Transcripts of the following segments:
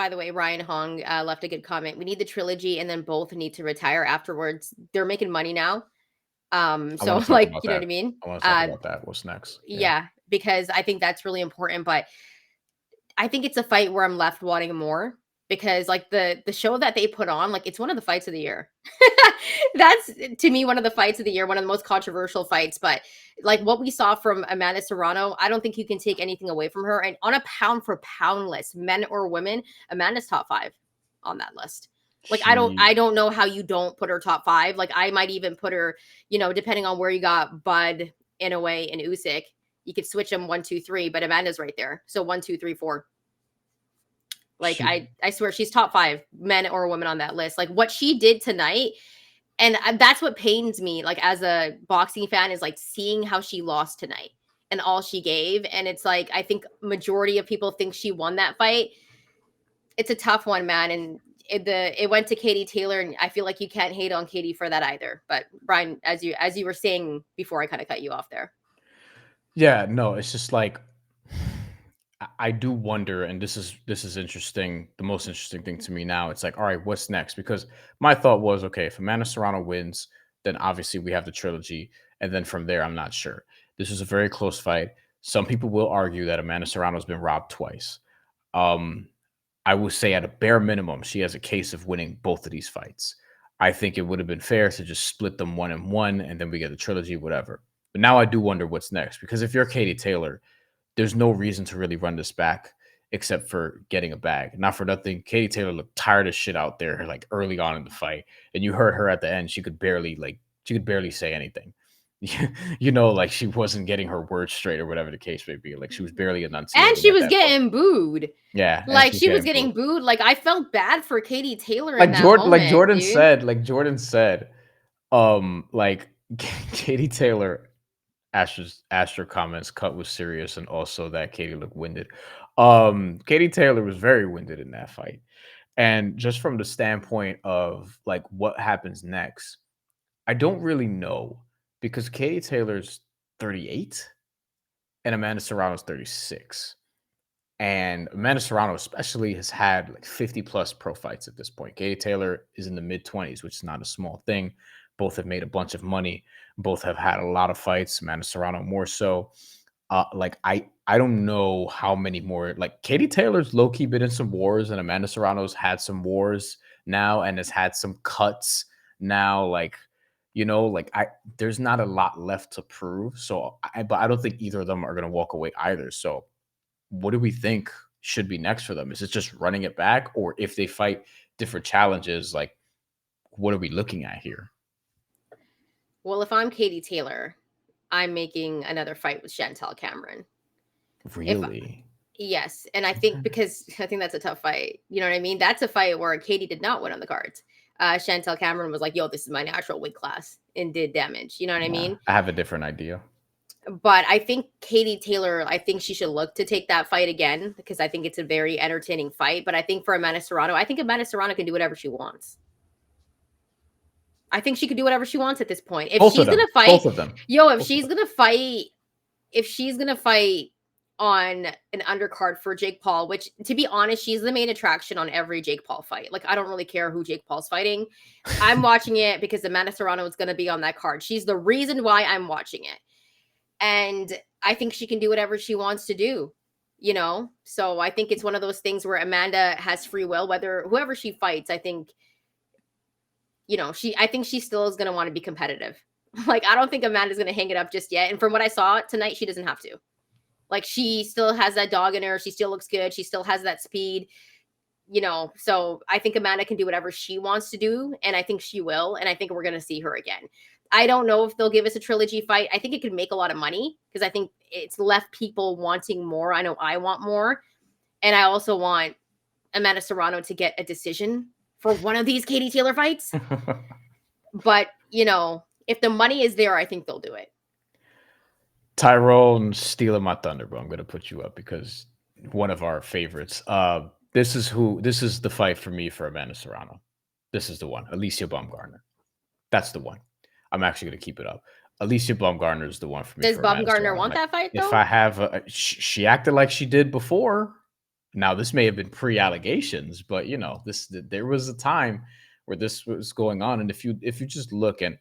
by the way, Ryan Hong left a good comment. We need the trilogy, and then both need to retire afterwards. They're making money now. I want So to talk like, about you know what that. I mean? I want to talk about that. What's next? Yeah. Yeah, because I think that's really important. But I think it's a fight where I'm left wanting more because like the show that they put on, like it's one of the fights of the year. That's to me one of the fights of the year, one of the most controversial fights. But like what we saw from Amanda Serrano, I don't think you can take anything away from her. And on a pound for pound list, men or women, Amanda's top 5 on that list. Like I She don't know how you don't put her top 5. Like I might even put her, depending on where you got Bud, Inoue, and Usyk, you could switch them 1, 2, 3, but Amanda's right there. So 1, 2, 3, 4. Like she I swear she's top 5 men or women on that list. Like what she did tonight, and that's what pains me. Like as a boxing fan, is like seeing how she lost tonight and all she gave. And it's like I think majority of people think she won that fight. It's a tough one, man. And it went to Katie Taylor, and I feel like you can't hate on Katie for that either. But Bryan, as you were saying before, I kind of cut you off there. Yeah, no, it's just like I do wonder, and this is interesting. The most interesting thing to me now, it's like, all right, what's next? Because my thought was, okay, if Amanda Serrano wins, then obviously we have the trilogy, and then from there, I'm not sure. This is a very close fight. Some people will argue that Amanda Serrano's been robbed twice. Um, I will say at a bare minimum, she has a case of winning both of these fights. I think it would have been fair to just split them 1 and 1, and then we get the trilogy, whatever. But now I do wonder what's next because if you're Katie Taylor, there's no reason to really run this back except for getting a bag. Not for nothing, Katie Taylor looked tired as shit out there like early on in the fight, and you heard her at the end. She could barely say anything. Like she wasn't getting her words straight or whatever the case may be. Like she was barely And enunciating she at was that point. getting booed. Yeah, and Like she was she was getting booed. getting booed. Like I felt bad for Katie Taylor in that Like moment, Jordan dude. said, like Katie Taylor Asher comments cut was serious and also that Katie looked winded. Katie Taylor was very winded in that fight. And just from the standpoint of like what happens next, I don't really know because Katie Taylor's 38 and Amanda Serrano's 36. And Amanda Serrano, especially, has had like 50 plus pro fights at this point. Katie Taylor is in the mid 20s, which is not a small thing. Both have made a bunch of money. Both have had a lot of fights. Amanda Serrano more so. I don't know how many more. Like Katie Taylor's low key been in some wars, and Amanda Serrano's had some wars now, and has had some cuts now. Like there's not a lot left to prove. But I don't think either of them are gonna walk away either. So what do we think should be next for them? Is it just running it back, or if they fight different challenges, like what are we looking at here? Well, if I'm Katie Taylor, I'm making another fight with Shantelle Cameron. If Really? Yes, and I think Okay. because I think that's a tough fight. You know what I mean? That's a fight where Katie did not win on the cards. Chantel Cameron was like, "Yo, this is my natural weight class," and did damage. You know what I Yeah, mean? I have a different idea. But I think Katie Taylor, I think she should look to take that fight again because I think it's a very entertaining fight. But I think for Amanda Serrano, I think Amanda Serrano can do whatever she wants. I think she could do whatever she wants at this point. If Both of she's them. gonna fight, Both of them. yo, if Both of she's them. gonna fight if she's gonna fight on an undercard for Jake Paul, which to be honest, she's the main attraction on every Jake Paul fight. Like I don't really care who Jake Paul's fighting. I'm watching it because Amanda Serrano is gonna be on that card. She's the reason why I'm watching it. And I think she can do whatever she wants to do, So I think it's one of those things where Amanda has free will, whether whoever she fights, I think she still is gonna want to be competitive. Like I don't think Amanda's gonna hang it up just yet. And from what I saw tonight, she doesn't have to. Like she still has that dog in her. She still looks good. She still has that speed, So I think Amanda can do whatever she wants to do, and I think she will. And I think we're gonna see her again. I don't know if they'll give us a trilogy fight. I think it could make a lot of money because I think it's left people wanting more. I know I want more, and I also want Amanda Serrano to get a decision for one of these Katie Taylor fights. But if the money is there, I think they'll do it. Tyrone stealing my thunder, bro. I'm gonna put you up because one of our favorites. This is the fight for me for Amanda Serrano. This is the one. Alicia Baumgartner. That's the one. I'm actually gonna keep it up. Alicia Baumgartner is the one for me Does for Amanda Baumgartner Serrano. want Like that fight if though? I have she acted like she did before. Now, this may have been pre-allegations, but there was a time where this was going on, and if you just look and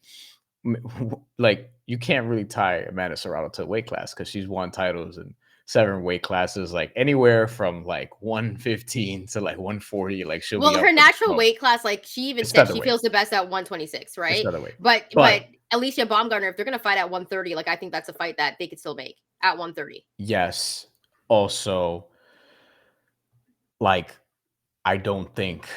like you can't really tie Amanda Serrano to a weight class because she's won titles in 7 weight classes, like anywhere from like 115 to like 140. Like she'll be Well, up her for the natural smoke. weight class, like she even It's said she featherweight. feels the best at 126, It's right? featherweight. But But Alicia Baumgartner, if they're gonna fight at 130, like I think that's a fight that they could still make at 130. yes, also, like I don't think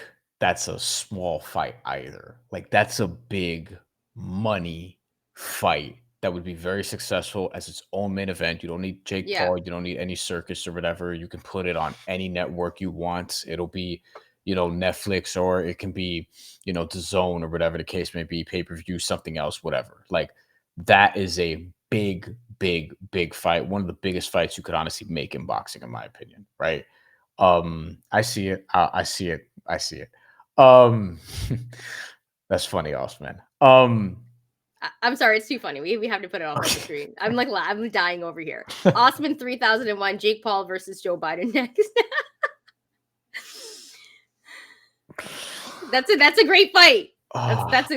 that's a small fight either. Like that's a big money fight that would be very successful as its own main event. You don't need Jake Yeah. Paul, you don't need any circus or whatever. You can put it on any network you want. It'll be, Netflix, or it can be, the Zone or whatever the case may be, pay-per-view, something else, whatever. Like that is a big, big, big fight. One of the biggest fights you could honestly make in boxing, in my opinion, right? I see it. I see it. I see it. Um, that's funny, Osman. I'm sorry, it's too funny. We have to put it up on the Okay. screen. I'm dying over here. Osman 3001, Jake Paul versus Joe Biden next. That's a great fight. Ah, That's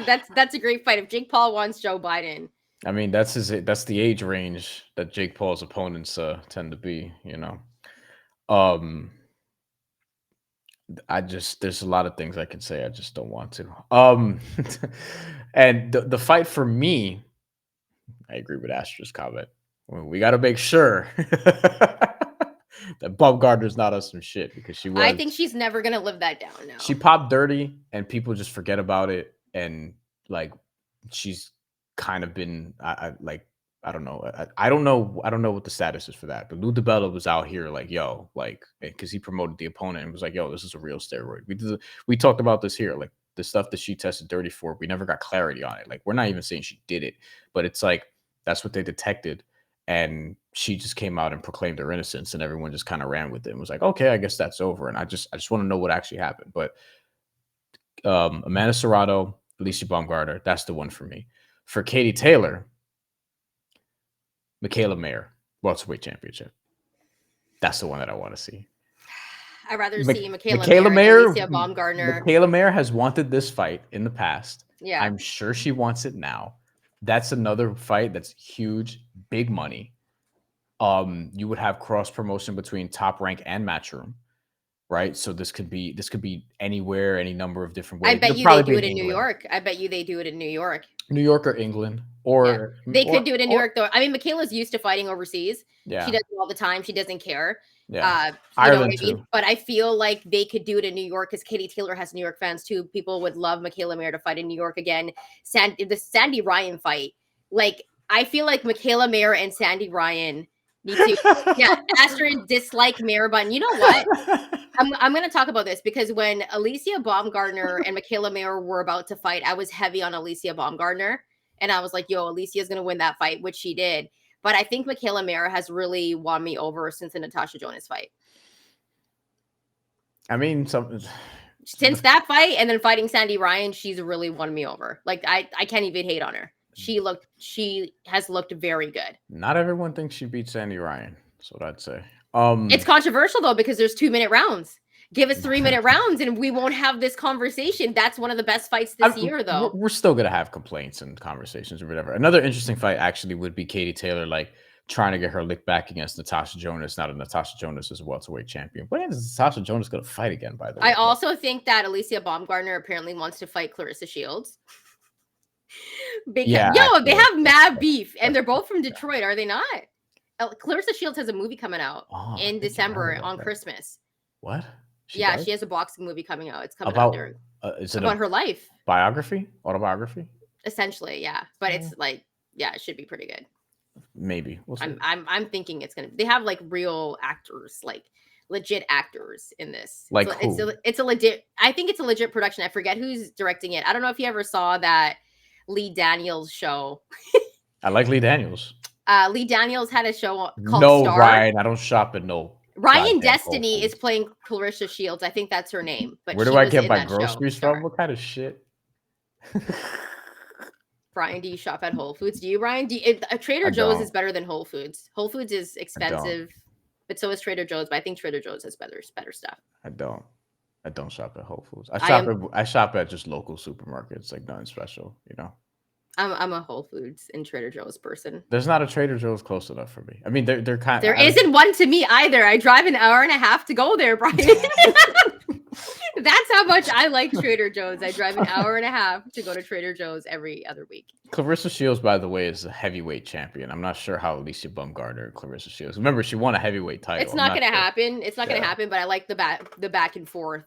a great fight. If Jake Paul wants Joe Biden, I mean, that's the age range that Jake Paul's opponents tend to be. Um, there's a lot of things I can say. I just don't want to. And the fight for me, I agree with Astra's comment. We got to make sure that Baumgartner's not on some shit because I think she's never gonna live that down she now. popped dirty and people just forget about it, and like she's kind of been like I don't know. I don't know what the status is for that. But Lou DiBella was out here like, yo, like, because he promoted the opponent and was like, yo, this is a real steroid. We talked about this here, like the stuff that she tested dirty for. We never got clarity on it. Like, we're not even saying she did it, but it's like that's what they detected, and she just came out and proclaimed her innocence, and everyone just kind of ran with it and was like, okay, I guess that's over. And I just want to know what actually happened. But Amanda Serrano, Alicia Baumgartner, that's the one for me. For Katie Taylor, Michaela Mayer, welterweight championship. That's the one that I want to see. I'd rather Mi- see Michaela Michaela Mayer and Mayer, Alicia Baumgartner. Michaela Mayer has wanted this fight in the past. Yeah. I'm sure she wants it now. That's another fight that's huge, big money. You would have cross promotion between Top Rank and Matchroom, right? So this could be anywhere, any number of different I ways. bet It'll you they probably do be it in in New England, York. I bet you they do it in New York. New York or England, Yeah. They could do it in New or York though. I mean, Michaela's used to fighting overseas. She yeah, does it all the time. She doesn't care. yeah, You know what Ireland I mean? too. But I feel like they could do it in New York because Katie Taylor has New York fans too. People would love Michaela Mayer to fight in New York again. The Sandy Ryan fight. Like, I feel like Michaela Mayer and Sandy Ryan need to, yeah, Astrid dislike Mayer, but you know what? I'm going to talk about this because when Alicia Baumgartner and Michaela Mayer were about to fight, I was heavy on Alicia Baumgartner. And I was like, yo, Alicia's going to win that fight, which she did. But I think Michaela Mayer has really won me over since the Natasha Jonas fight. I mean, Since that fight and then fighting Sandy Ryan, she's really won me over. Like, I can't even hate on her. She has looked very good. not everyone thinks she beat Sandy Ryan. That's what I'd say. It's controversial though because there's 2-minute rounds. Give us 3-minute rounds and we won't have this conversation. That's one of the best fights this year though. We're still gonna have complaints and conversations or whatever. Another interesting fight actually would be Katie Taylor, like trying to get her lick back against Natasha Jonas. Now that Natasha Jonas is a welterweight champion, when is Natasha Jonas gonna fight again? By the way, I also think that Alicia Baumgartner apparently wants to fight Clarissa Shields. Because yeah, they actually, have mad beef and that's- they're both from Detroit, are they not? Clarissa Shields has a movie coming out oh, I in think I heard December about on that. Christmas. What? She Yeah, does? she has a boxing movie coming out. It's coming out About there is it a about her life, biography, autobiography? essentially. Yeah, but it's like, yeah, it should be pretty good. Maybe we'll see. I'm thinking it's gonna. They have like real actors, like legit actors in this. Like So who? it's a legit. I think it's a legit production. I forget who's directing it. I don't know if you ever saw that Lee Daniels show. I like Lee Daniels. Lee Daniels had a show called No, Star. Ryan, I don't shop at no Ryan goddamn Whole Destiny is Foods. playing Clarissa Shields. I think that's her name, but Where do she I was get in my that show, groceries from? Star. What kind of shit? Brian, do you shop at Whole Foods? Do you, Brian? Trader I Joe's don't. is better than Whole Foods. Whole Foods is I don't. expensive. but so is Trader Joe's. But I think Trader Joe's has better stuff. I don't. I don't shop at Whole Foods. I am I shop at just local supermarkets, like nothing special, you know. I'm a Whole Foods and Trader Joe's person. There's not a Trader Joe's close enough for me. I mean, they're kind. There isn't one to me either. I drive an hour and a half to go there, Bryan. That's how much I like Trader Joe's. I drive an hour and a half to go to Trader Joe's every other week. Clarissa Shields, by the way, is a heavyweight champion. I'm not sure how Alicia Baumgartner and Clarissa Shields. Remember, she won a heavyweight title. It's not going to happen. It's not going to happen. But I like the back and forth.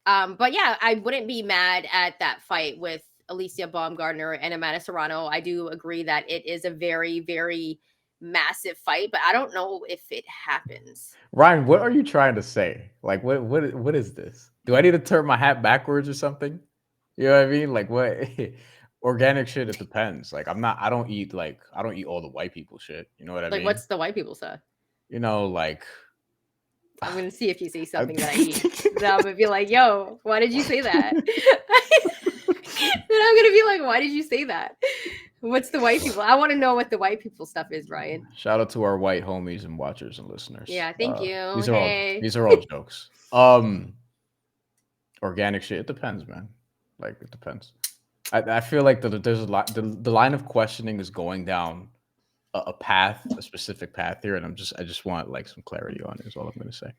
But yeah, I wouldn't be mad at that fight with Alicia Baumgartner and Amanda Serrano. I do agree that it is a very, very massive fight, but I don't know if it happens. Ryan, what are you trying to say? Like, what is this? Do I need to turn my hat backwards or something? You know what I mean? Like, what? Organic shit, it depends. Like, I don't eat all the white people shit. You know what I mean? Like, what's the white people say? You know, like, I'm going to see if you say something that I eat. Then I'm going to be like, yo, why did you say that? Then I'm going to be like, why did you say that? What's the white people? I want to know what the white people stuff is, Bryan. Shout out to our white homies and watchers and listeners. Yeah, thank you. These are all jokes. Organic shit, it depends, man. Like, it depends. I feel like there's a lot. The line of questioning is going down a path, a specific path here, and I just want like some clarity on it. Is all I'm going to say.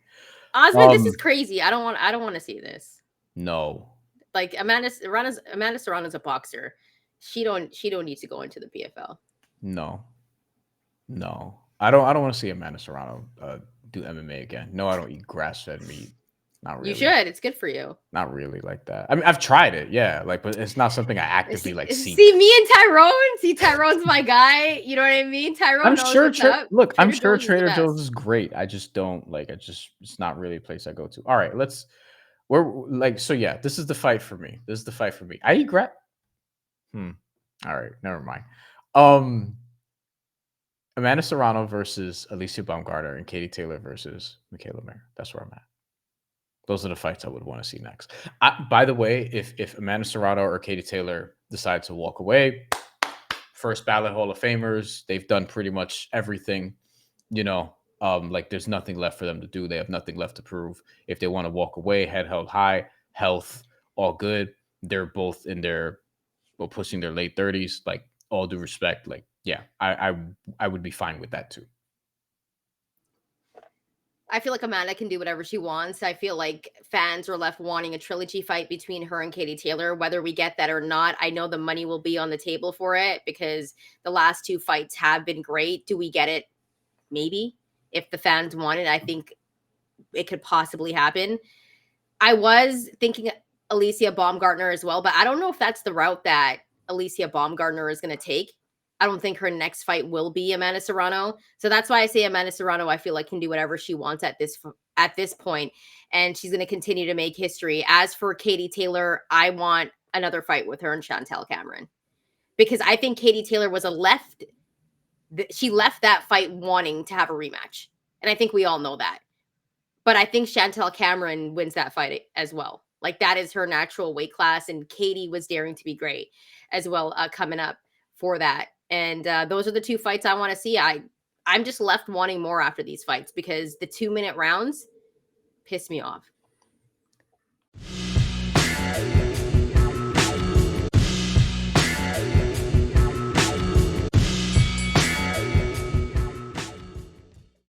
Osmond, this is crazy. I don't want to see this. No. Like Amanda Serrano's a boxer. She don't need to go into the PFL. No. I don't want to see Amanda Serrano do MMA again. No, I don't eat grass-fed meat. Not really. You should. It's good for you. Not really like that. I mean, I've tried it, yeah. Like, but it's not something I actively like seek. See me and Tyrone. See, Tyrone's my guy. You know what I mean? Tyrone. I'm sure. Look, I'm sure Trader Joe's Joe's is great. I just don't like. It's not really a place I go to. All right, we're like. So yeah, this is the fight for me. I eat grass. All right, never mind. Amanda Serrano versus Alicia Baumgartner and Katie Taylor versus Michaela Mayer. That's where I'm at. Those are the fights I would want to see next. By the way, if Amanda Serrano or Katie Taylor decide to walk away, first ballot Hall of Famers, they've done pretty much everything. You know, like there's nothing left for them to do. They have nothing left to prove. If they want to walk away, head held high, health, all good. They're both pushing their late 30s. Like, all due respect, like, yeah, I would be fine with that too. I feel like Amanda can do whatever she wants. I feel like fans are left wanting a trilogy fight between her and Katie Taylor. Whether we get that or not, I know the money will be on the table for it because the last two fights have been great. Do we get it? Maybe. If the fans want it, I think it could possibly happen. I was thinking Alicia Baumgartner as well, but I don't know if that's the route that Alicia Baumgartner is going to take. I don't think her next fight will be Amanda Serrano. So that's why I say Amanda Serrano, I feel like, can do whatever she wants at this point. And she's going to continue to make history. As for Katie Taylor, I want another fight with her and Shantelle Cameron. Because I think Katie Taylor she left that fight wanting to have a rematch. And I think we all know that. But I think Shantelle Cameron wins that fight as well. Like, that is her natural weight class. And Katie was daring to be great as well, coming up for that. And those are the two fights I want to see. I'm just left wanting more after these fights because the 2-minute rounds piss me off.